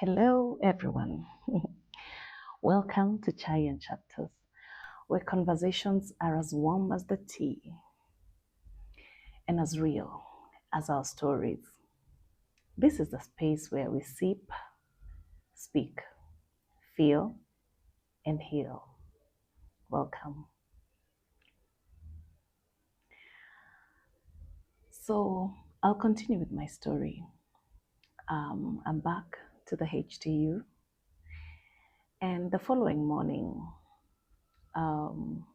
Hello, everyone. Welcome to Chai and Chapters, where conversations are as warm as the tea and as real as our stories. This is the space where we sip, speak, feel, and heal. Welcome. So, I'll continue with my story. I'm back to the HTU, and the following morning, um,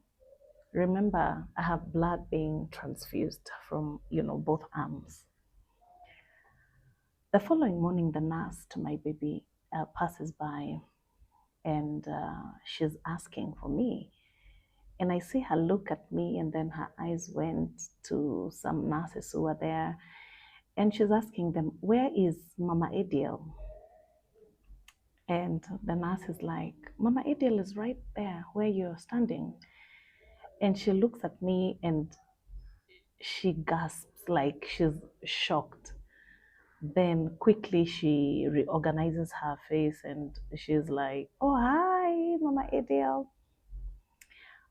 remember, I have blood being transfused from, both arms. The following morning, the nurse to my baby passes by and she's asking for me. And I see her look at me, and then her eyes went to some nurses who were there. And she's asking them, "Where is Mama Ediel?" And the nurse is like, "Mama Ediel is right there where you're standing." And she looks at me and she gasps like she's shocked. Then quickly she reorganizes her face and she's like, "Oh, hi, Mama Adele."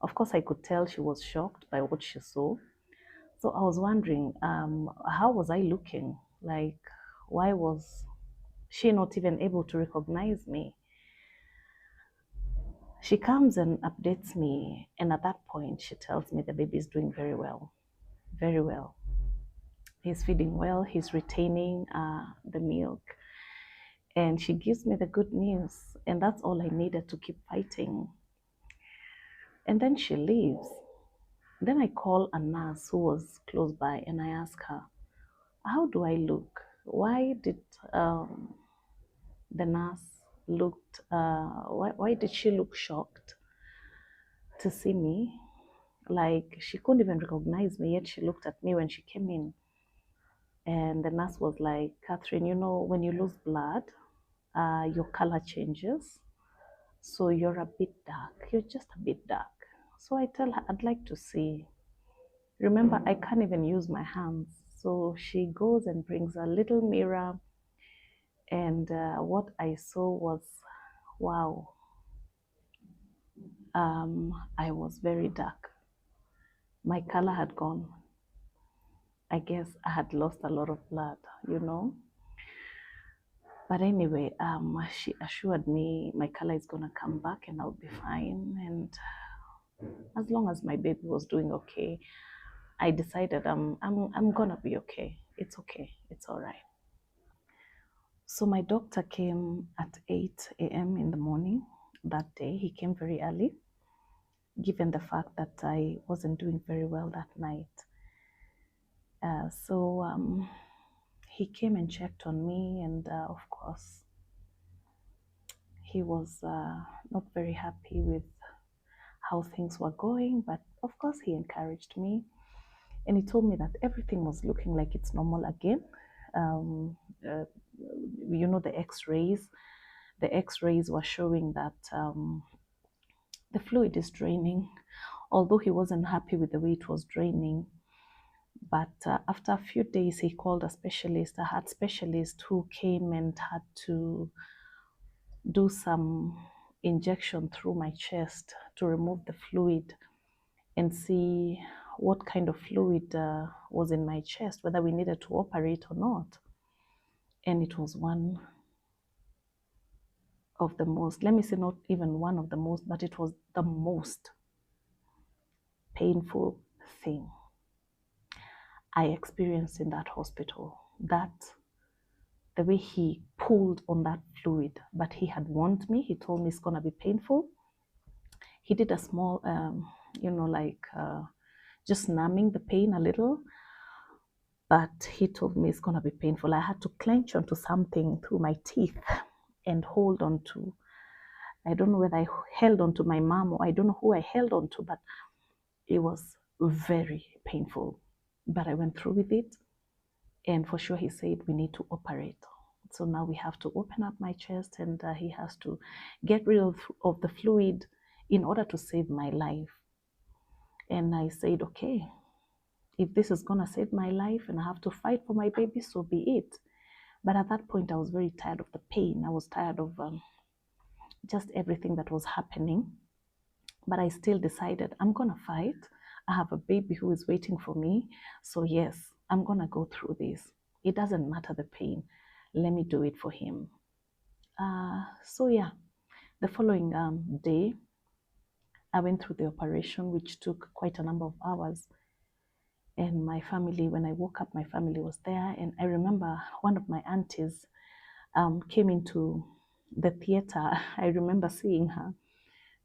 Of course, I could tell she was shocked by what she saw. So I was wondering, how was I looking? Like, why was she not even able to recognize me? She comes and updates me, and at that point, she tells me the baby is doing very well, very well. He's feeding well, he's retaining the milk. And she gives me the good news, and that's all I needed to keep fighting. And then she leaves. Then I call a nurse who was close by and I ask her, "How do I look? Why did the nurse looked? Why did she look shocked to see me? Like she couldn't even recognize me, yet she looked at me when she came in." And the nurse was like, "Catherine, when you lose blood, your color changes. So you're a bit dark. You're just a bit dark." So I tell her, "I'd like to see." Remember, I can't even use my hands. So she goes and brings a little mirror. And what I saw was, wow, I was very dark. My color had gone. I guess I had lost a lot of blood. But anyway, she assured me my color is going to come back and I'll be fine. And as long as my baby was doing okay, I decided I'm gonna be okay. It's okay. It's all right. So my doctor came at 8 a.m. in the morning that day. He came very early, given the fact that I wasn't doing very well that night. So he came and checked on me, and of course, he was not very happy with how things were going, but of course, he encouraged me. And he told me that everything was looking like it's normal again. Um, uh, the x-rays. The x-rays were showing that the fluid is draining, although he wasn't happy with the way it was draining. But after a few days, he called a specialist, a heart specialist, who came and had to do some injection through my chest to remove the fluid and see what kind of fluid was in my chest, whether we needed to operate or not. And it was one of the most, let me say not even one of the most, but it was the most painful thing I experienced in that hospital. That the way he pulled on that fluid, but he had warned me. He told me it's gonna be painful. He did a small, just numbing the pain a little, but he told me it's gonna be painful. I had to clench onto something through my teeth and hold on to. I don't know whether I held on to my mom or I don't know who I held on to, but it was very painful. But I went through with it. And for sure, he said, we need to operate. So now we have to open up my chest, and he has to get rid of the fluid in order to save my life. And I said, okay, if this is going to save my life and I have to fight for my baby, so be it. But at that point, I was very tired of the pain. I was tired of just everything that was happening. But I still decided I'm going to fight. I have a baby who is waiting for me. So, yes, I'm going to go through this. It doesn't matter the pain. Let me do it for him. So, yeah, the following day, I went through the operation, which took quite a number of hours. And my family, when I woke up, my family was there. And I remember one of my aunties came into the theater. I remember seeing her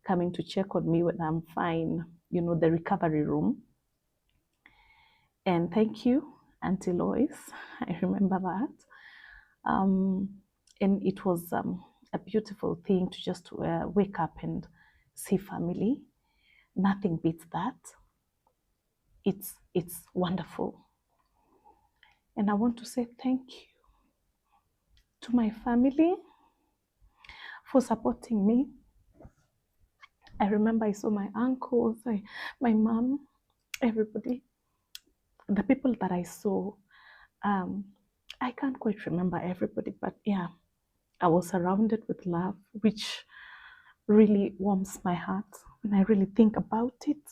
coming to check on me when I'm fine, the recovery room. And thank you, Auntie Lois. I remember that. And it was a beautiful thing to just wake up and see family. Nothing beats that. It's wonderful. And I want to say thank you to my family for supporting me. I remember I saw my uncles, my mom, everybody, the people that I saw. I can't quite remember everybody, but yeah, I was surrounded with love, which really warms my heart when I really think about it.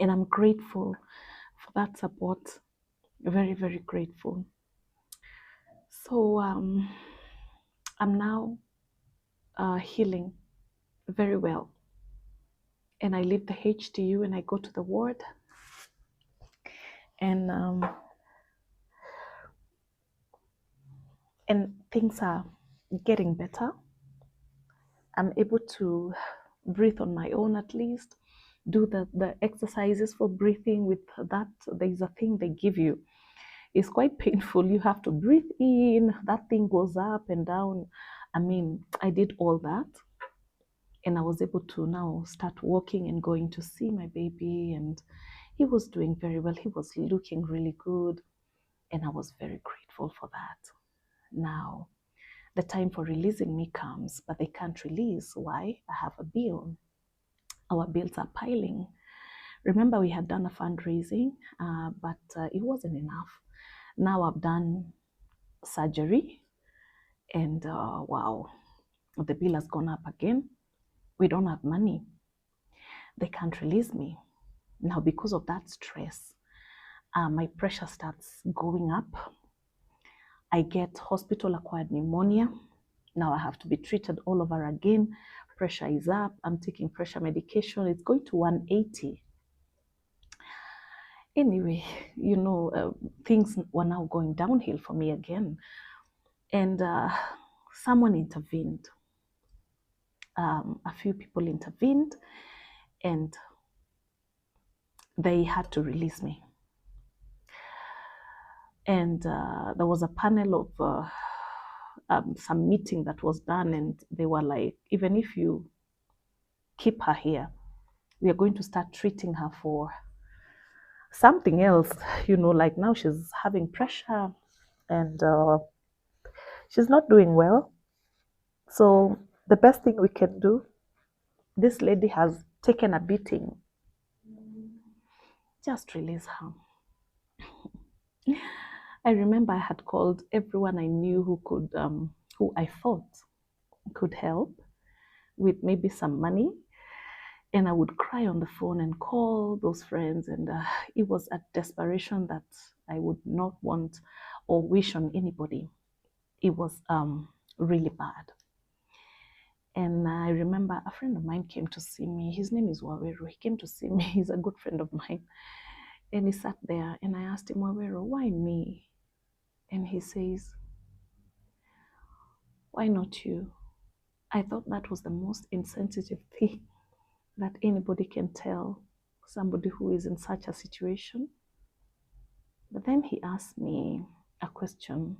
And I'm grateful for that support. Very, very grateful. So I'm now healing very well. And I leave the HDU and I go to the ward. And things are getting better. I'm able to breathe on my own at least, do the exercises for breathing with that. There's a thing they give you. It's quite painful. You have to breathe in, that thing goes up and down. I mean, I did all that. And I was able to now start walking and going to see my baby. And he was doing very well. He was looking really good. And I was very grateful for that. Now, the time for releasing me comes, but they can't release. Why? I have a bill. Our bills are piling. Remember, we had done a fundraising, but it wasn't enough. Now I've done surgery, and wow, the bill has gone up again. We don't have money. They can't release me. Now, because of that stress, my pressure starts going up. I get hospital-acquired pneumonia. Now I have to be treated all over again. Pressure is up. I'm taking pressure medication. It's going to 180. Anyway, things were now going downhill for me again. And someone intervened. A few people intervened and they had to release me. And there was a panel of some meeting that was done, and they were like, even if you keep her here, we are going to start treating her for something else. Like now she's having pressure and she's not doing well. So the best thing we can do, this lady has taken a beating. Just release her. I remember I had called everyone I knew who could, who I thought could help with maybe some money. And I would cry on the phone and call those friends. And it was a desperation that I would not want or wish on anybody. It was really bad. And I remember a friend of mine came to see me. His name is Wawero. He came to see me. He's a good friend of mine. And he sat there and I asked him, Wawero, why me? And he says, why not you? I thought that was the most insensitive thing that anybody can tell somebody who is in such a situation. But then he asked me a question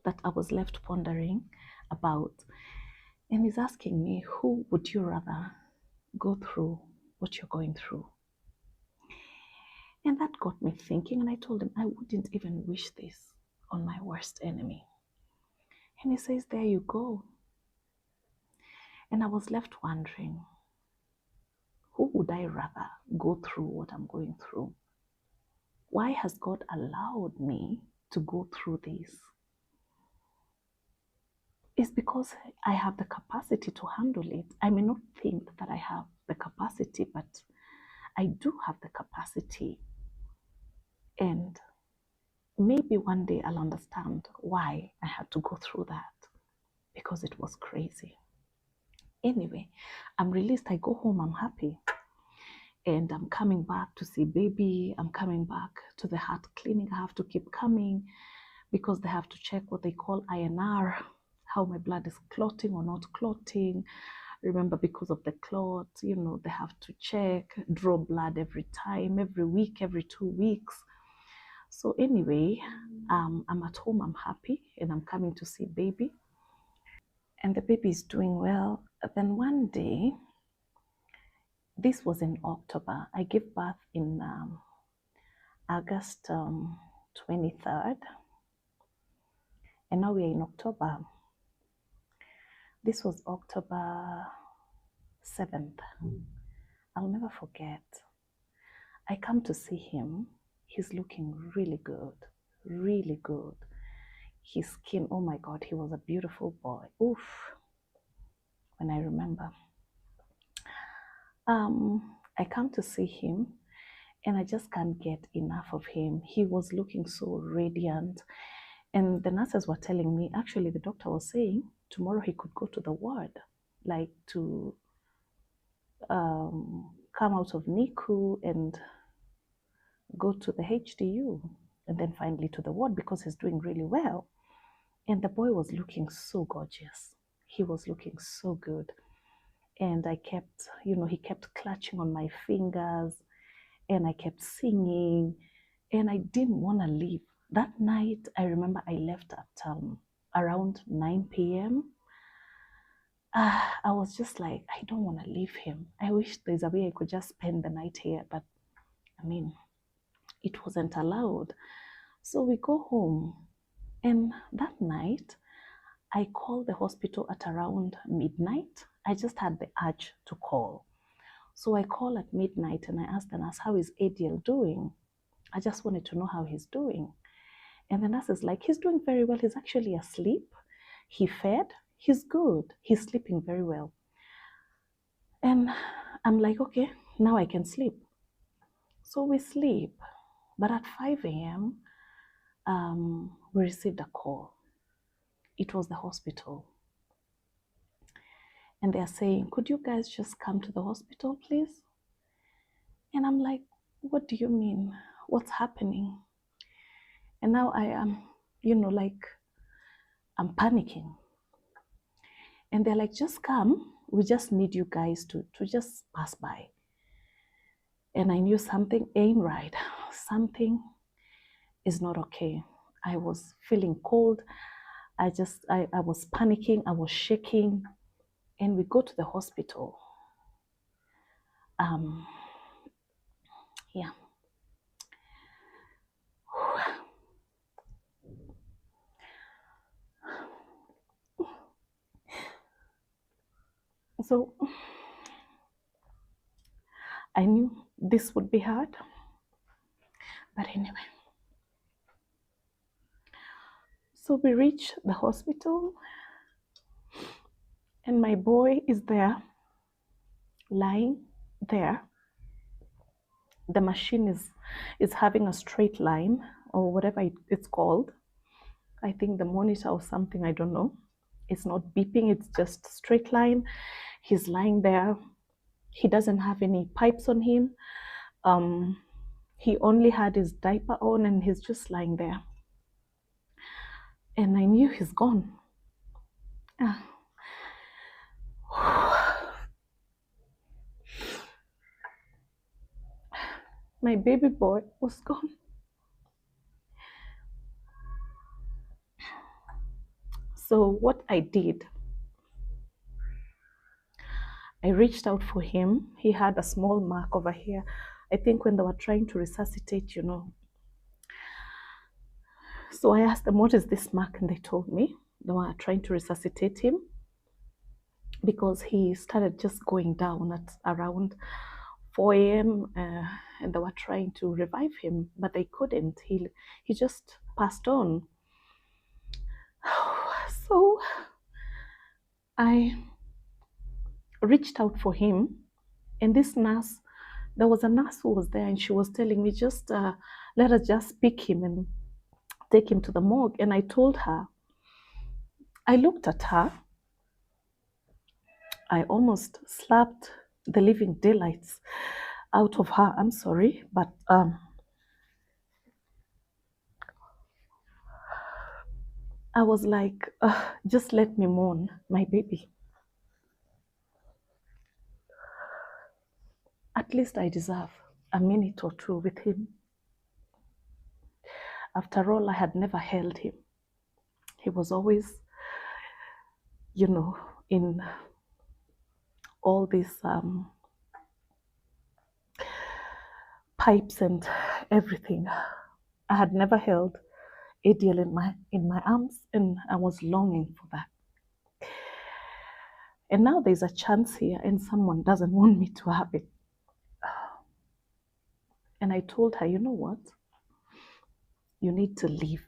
that I was left pondering about. And he's asking me, who would you rather go through what you're going through? And that got me thinking, and I told him I wouldn't even wish this on my worst enemy. And he says, there you go. And I was left wondering, who would I rather go through what I'm going through? why has God allowed me to go through this? It's because I have the capacity to handle it. I may not think that I have the capacity, but I do have the capacity. And maybe one day I'll understand why I had to go through that, because it was crazy. Anyway, I'm released. I go home. I'm happy. And I'm coming back to see baby. I'm coming back to the heart clinic. I have to keep coming because they have to check what they call INR, how my blood is clotting or not clotting. Remember, because of the clot, you know, they have to check, draw blood every time, every week, every 2 weeks. So anyway, I'm at home, I'm happy, and I'm coming to see baby. And the baby is doing well. Then one day, this was in October. I gave birth in August 23rd. And now we're in October. This was October 7th. I'll never forget. I come to see him. He's looking really good, really good. His skin, oh my God, he was a beautiful boy. Oof, when I remember. I come to see him and I just can't get enough of him. He was looking so radiant. And the nurses were telling me, actually, the doctor was saying tomorrow he could go to the ward, like to come out of NICU and go to the HDU and then finally to the ward because he's doing really well. And the boy was looking so gorgeous. He was looking so good. And I kept, you know, he kept clutching on my fingers and I kept singing and I didn't want to leave. That night, I remember I left at around 9 p.m. I was just like, I don't want to leave him. I wish there's a way I could just spend the night here, but I mean, it wasn't allowed. So we go home. And that night, I called the hospital at around midnight. I just had the urge to call. So I call at midnight and I asked the nurse, how is Adiel doing? I just wanted to know how he's doing. And the nurse is like, he's doing very well. He's actually asleep. He fed. He's good. He's sleeping very well. And I'm like, okay, now I can sleep. So we sleep. But at 5 a.m., we received a call. It was the hospital. And they're saying, could you guys just come to the hospital, please? And I'm like, what do you mean? What's happening? And now I am, you know, like, I'm panicking. And they're like, just come. We just need you guys to just pass by. And I knew something ain't right. Something is not okay. I was feeling cold. I was panicking. I was shaking. And we go to the hospital. Yeah. So I knew this would be hard. But anyway. So we reach the hospital. And my boy is there, lying there. The machine is having a straight line or whatever it's called. I think the monitor or something, I don't know. It's not beeping, it's just straight line. He's lying there. He doesn't have any pipes on him. He only had his diaper on and he's just lying there. And I knew he's gone. My baby boy was gone. So what I did, I reached out for him. He had a small mark over here. I think when they were trying to resuscitate, you know. So I asked them, what is this mark? And they told me they were trying to resuscitate him because he started just going down at around 4 a.m. and they were trying to revive him, but they couldn't. He just passed on. So I reached out for him, and this nurse, there was a nurse who was there, and she was telling me, just let us just pick him and take him to the morgue. And I told her, I looked at her, I almost slapped the living daylights out of her. I'm sorry, but I was like, just let me mourn my baby. At least I deserve a minute or two with him. After all, I had never held him. He was always, in all these pipes and everything. I had never held Adiel in my arms, and I was longing for that. And now there's a chance here, and someone doesn't want me to have it. And I told her, you know what? You need to leave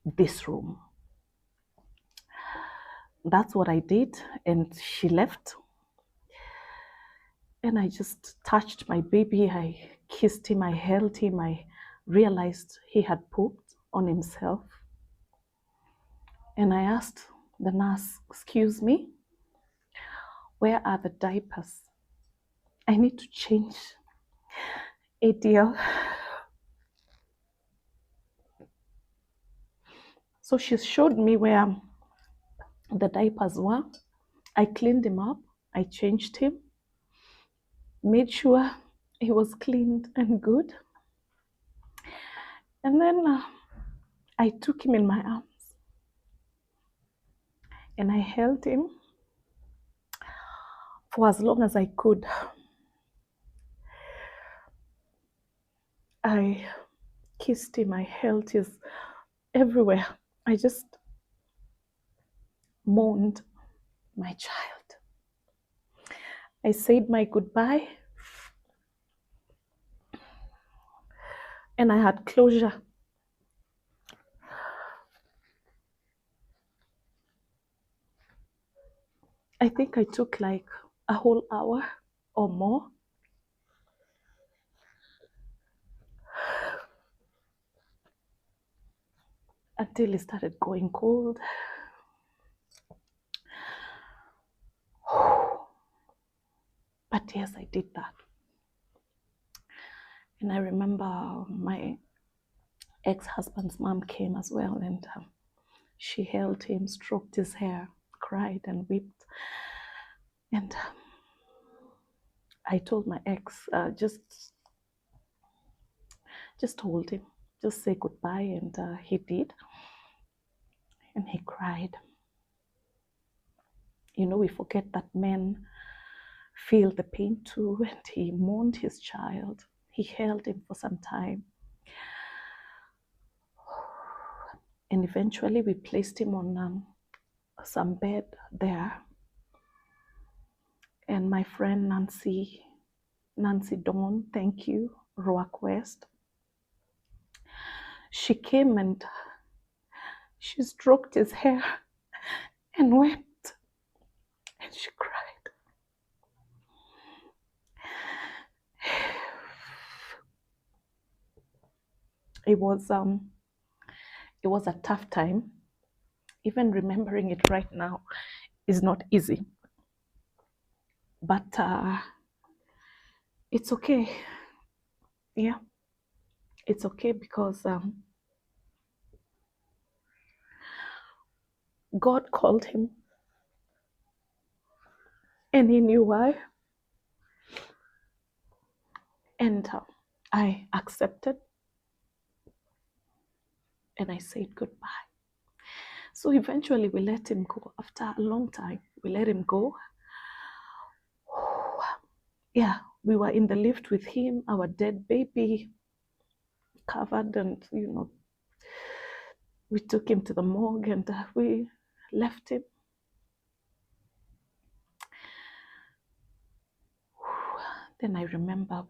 this room. That's what I did, and she left. And I just touched my baby. I kissed him, I held him. I realized he had pooped on himself. And I asked the nurse, excuse me, where are the diapers? I need to change Adiel. So she showed me where the diapers were. I cleaned him up. I changed him, made sure he was cleaned and good. And then I took him in my arms and I held him for as long as I could. I kissed him, I held his everywhere. I just mourned my child. I said my goodbye, and I had closure. I think I took like a whole hour or more. Until it started going cold. But yes, I did that. And I remember my ex-husband's mom came as well, and she held him, stroked his hair, cried and wept. And I told my ex, just hold him, just say goodbye. And he did. And he cried. We forget that men feel the pain too, and he mourned his child. He held him for some time. And eventually we placed him on some bed there. And my friend Nancy Dawn, thank you, Roark West, she came and she stroked his hair and wept, and she cried. It was a tough time. Even remembering it right now is not easy. But it's okay. Yeah, it's okay because God called him, and he knew why. And I accepted, and I said goodbye. So eventually we let him go. After a long time, we let him go. Yeah, we were in the lift with him, our dead baby covered, and we took him to the morgue, and we left him. Then I remember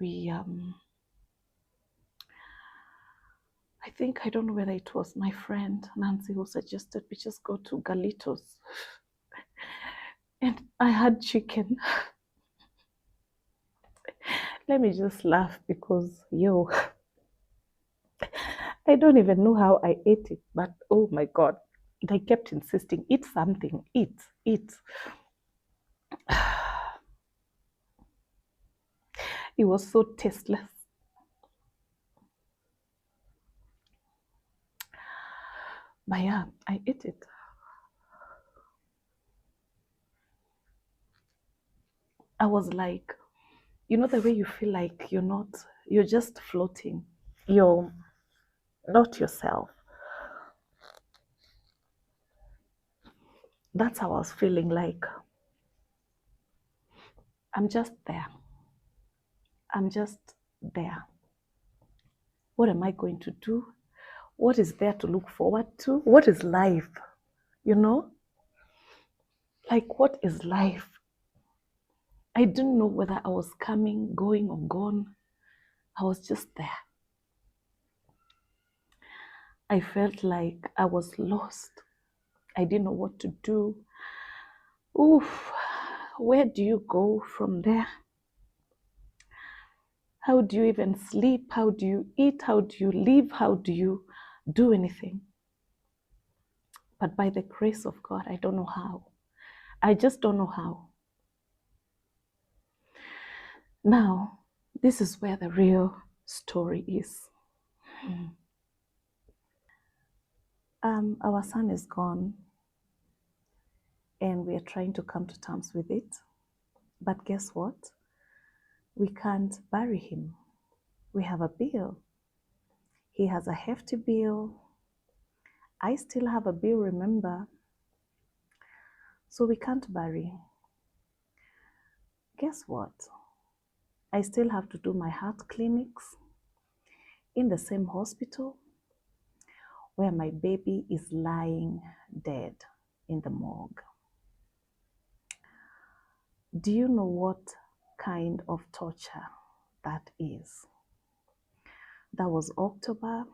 I think, I don't know whether it was my friend Nancy who suggested we just go to Galitos. And I had chicken. Let me just laugh because, yo, I don't even know how I ate it, but oh my God, they kept insisting, eat something, eat, eat. It was so tasteless. But yeah, I ate it. I was like, you know, the way you feel like you're just floating. You're not yourself. That's how I was feeling, like I'm just there. I'm just there. What am I going to do? What is there to look forward to? What is life? You know? Like, what is life? I didn't know whether I was coming, going, or gone. I was just there. I felt like I was lost. I didn't know what to do. Oof, where do you go from there? How do you even sleep? How do you eat? How do you live? How do you do anything? But by the grace of God, I don't know how. I just don't know how. Now, this is where the real story is. Our son is gone, and we are trying to come to terms with it. But guess what? We can't bury him. We have a bill. He has a hefty bill. I still have a bill, remember? So we can't bury. Guess what? I still have to do my heart clinics in the same hospital where my baby is lying dead in the morgue. Do you know what kind of torture that is? That was October.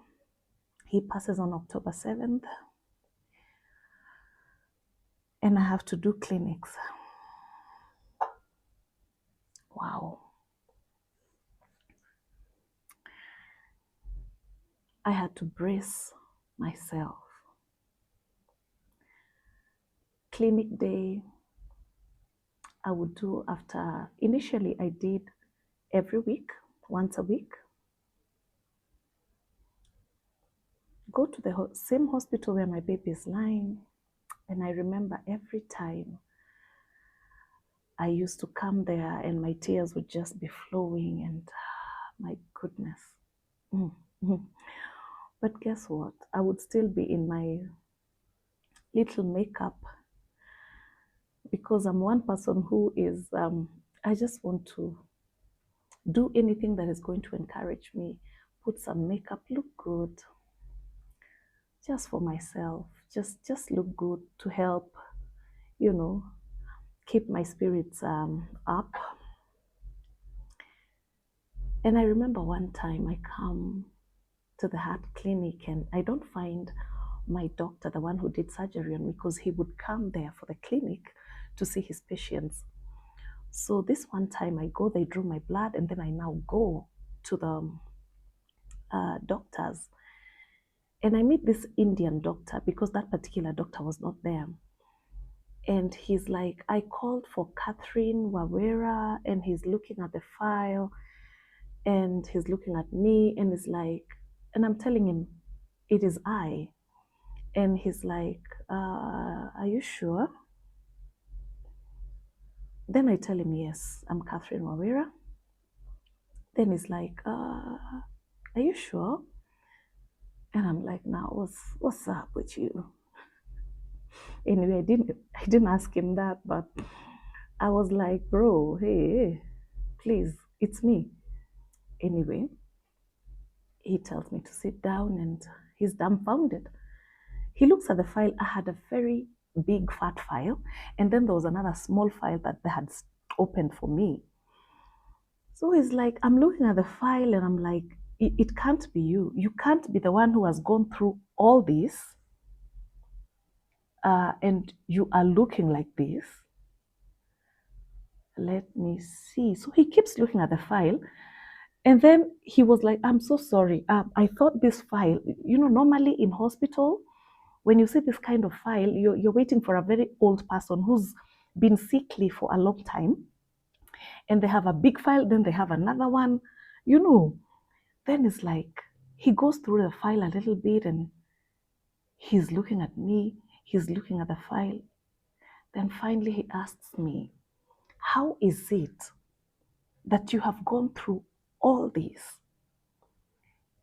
He passes on October 7th. And I have to do clinics. Wow. I had to brace myself. Clinic day, I would do after, initially I did every week, once a week. Go to the same hospital where my baby is lying. And I remember every time I used to come there and my tears would just be flowing and my goodness. But guess what? I would still be in my little makeup because I'm one person who is, I just want to do anything that is going to encourage me, put some makeup, look good, just for myself, just look good to help, keep my spirits up. And I remember one time I come to the heart clinic and I don't find my doctor, the one who did surgery on me, because he would come there for the clinic to see his patients. So this one time I go, they drew my blood, and then I now go to the doctors. And I meet this Indian doctor because that particular doctor was not there. And he's like, I called for Catherine Wawera, and he's looking at the file, and he's looking at me, and he's like, and I'm telling him, it is I. And he's like, are you sure? Then I tell him, yes, I'm Catherine Wawera. Then he's like, are you sure? And I'm like, now what's up with you? Anyway, I didn't ask him that, but I was like, bro, hey, please, it's me. Anyway, he tells me to sit down and he's dumbfounded. He looks at the file. I had a very big fat file, and then there was another small file that they had opened for me. So it's like, I'm looking at the file and I'm like, it can't be you. You can't be the one who has gone through all this, and you are looking like this. Let me see. So he keeps looking at the file. And then he was like, I'm so sorry. I thought this file, normally in hospital, when you see this kind of file, you're waiting for a very old person who's been sickly for a long time. And they have a big file, then they have another one, Then it's like, he goes through the file a little bit and he's looking at me, he's looking at the file. Then finally he asks me, how is it that you have gone through all this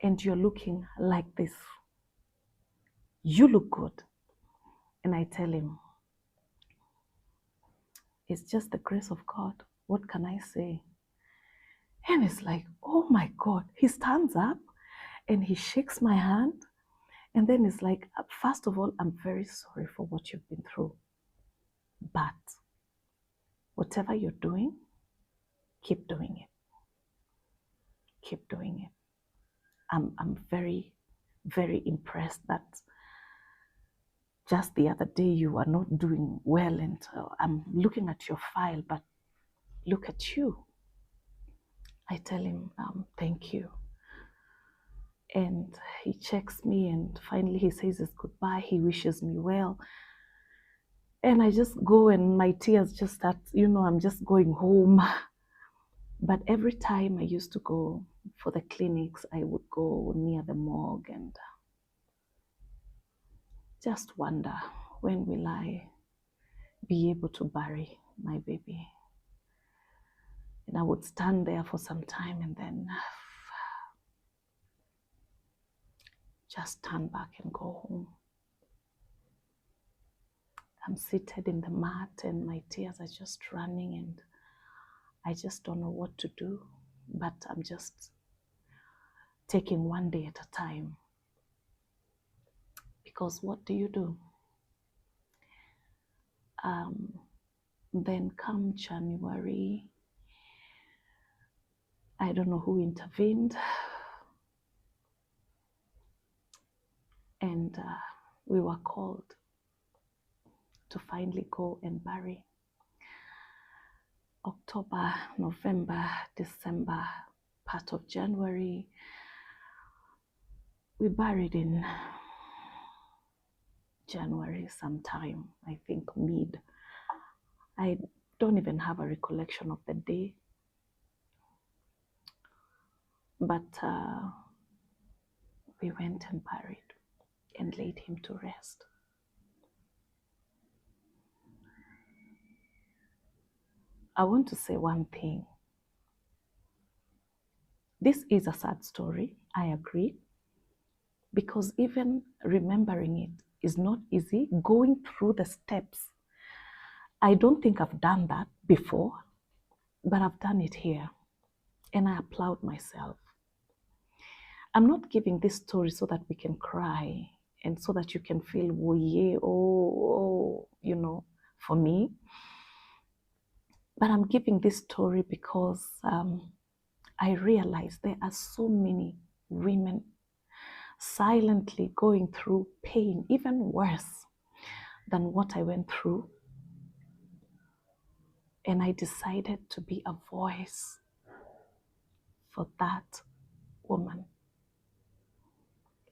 and you're looking like this? You look good. And I tell him, it's just the grace of God. What can I say? And it's like, oh my God. He stands up and he shakes my hand. And then it's like, first of all, I'm very sorry for what you've been through. But whatever you're doing, keep doing it. Keep doing it. I'm very, very impressed that just the other day you are not doing well, and I'm looking at your file, but look at you. I tell him, thank you. And he checks me, and finally he says his goodbye. He wishes me well. And I just go, and my tears just start, I'm just going home. But every time I used to go for the clinics, I would go near the morgue and just wonder, when will I be able to bury my baby? And I would stand there for some time and then just turn back and go home. I'm seated in the mat and my tears are just running and I just don't know what to do, but I'm just taking one day at a time. Because what do you do? Then come January, I don't know who intervened, and we were called to finally go and bury. October, November, December, part of January, we buried in January sometime, I think mid. I don't even have a recollection of the day, but we went and buried and laid him to rest. I want to say one thing. This is a sad story, I agree, because even remembering it is not easy. Going through the steps, I don't think I've done that before, but I've done it here, and I applaud myself. I'm not giving this story so that we can cry and so that you can feel, oh yeah, oh, for me. But I'm giving this story because I realize there are so many women silently going through pain, even worse than what I went through. And I decided to be a voice for that woman.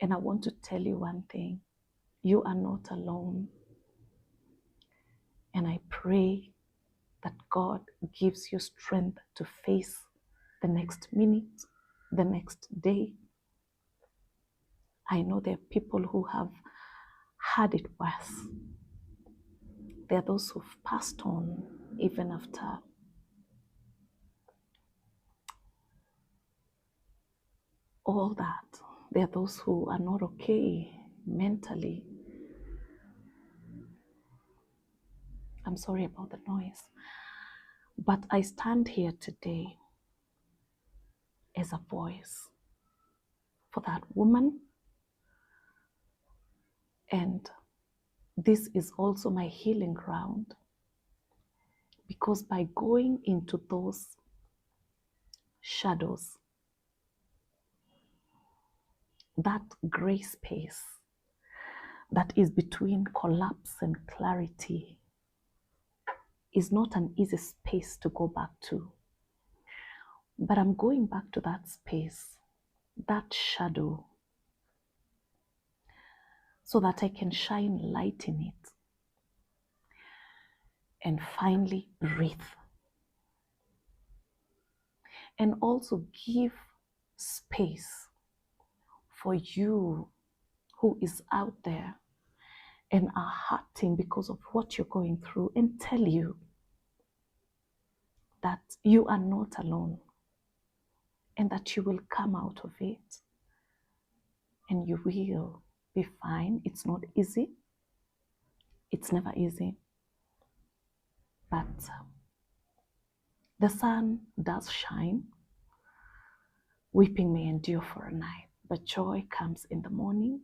And I want to tell you one thing. You are not alone. And I pray that God gives you strength to face the next minute, the next day. I know there are people who have had it worse. There are those who've passed on even after all that. There are those who are not okay mentally. I'm sorry about the noise. But I stand here today as a voice for that woman. And this is also my healing ground. Because by going into those shadows, that gray space that is between collapse and clarity is not an easy space to go back to. But I'm going back to that space, that shadow, so that I can shine light in it and finally breathe. And also give space for you who is out there and are hurting because of what you're going through, and tell you that you are not alone and that you will come out of it and you will be fine. It's not easy. It's never easy. But the sun does shine. Weeping may endure for a night, but joy comes in the morning,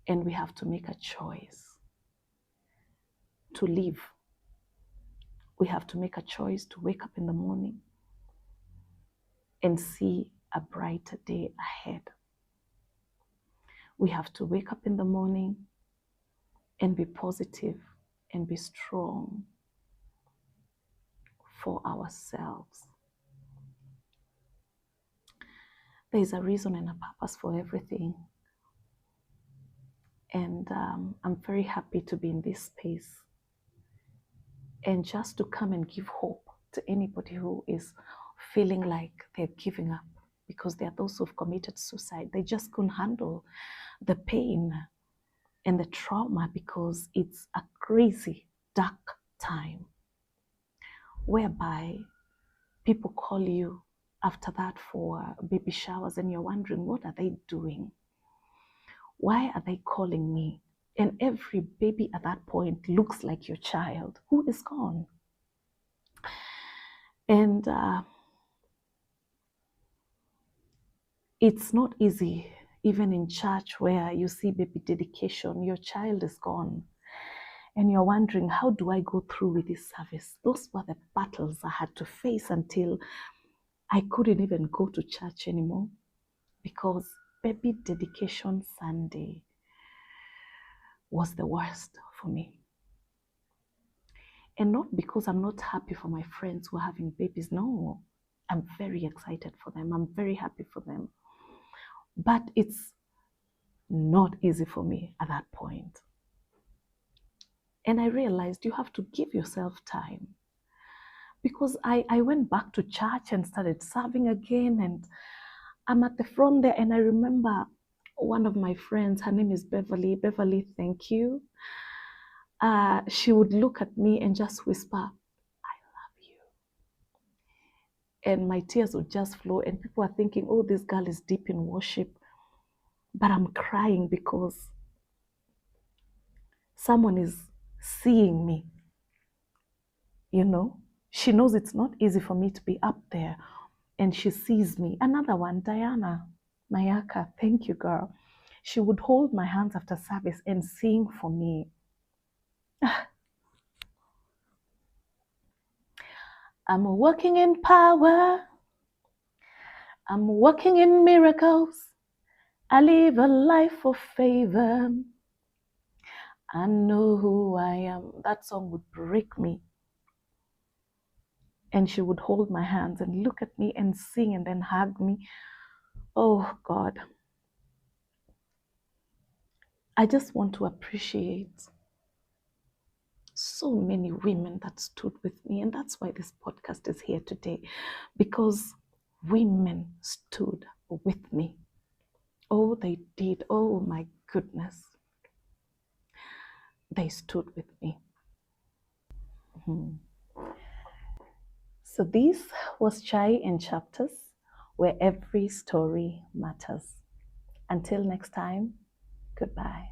and we have to make a choice to live. We have to make a choice to wake up in the morning and see a brighter day ahead. We have to wake up in the morning and be positive and be strong for ourselves. There is a reason and a purpose for everything. And I'm very happy to be in this space and just to come and give hope to anybody who is feeling like they're giving up, because there are those who've committed suicide. They just couldn't handle the pain and the trauma, because it's a crazy, dark time whereby people call you after that for baby showers, and you're wondering, what are they doing? Why are they calling me? And every baby at that point looks like your child who is gone. And it's not easy, even in church where you see baby dedication, your child is gone. And you're wondering, how do I go through with this service? Those were the battles I had to face until I couldn't even go to church anymore, because baby dedication Sunday was the worst for me. And not because I'm not happy for my friends who are having babies. No, I'm very excited for them. I'm very happy for them. But it's not easy for me at that point. And I realized you have to give yourself time, because I went back to church and started serving again, and I'm at the front there, and I remember one of my friends, her name is Beverly. Beverly, thank you. She would look at me and just whisper, I love you. And my tears would just flow, and people are thinking, oh, this girl is deep in worship. But I'm crying because someone is seeing me. You know, she knows it's not easy for me to be up there, and she sees me. Another one, Diana Mayaka, thank you, girl. She would hold my hands after service and sing for me. I'm walking in power. I'm walking in miracles. I live a life of favor. I know who I am. That song would break me. And she would hold my hands and look at me and sing and then hug me. Oh, God. I just want to appreciate so many women that stood with me. And that's why this podcast is here today, because women stood with me. Oh, they did. Oh, my goodness. They stood with me. So this was Chai in Chapters, where every story matters. Until next time, goodbye.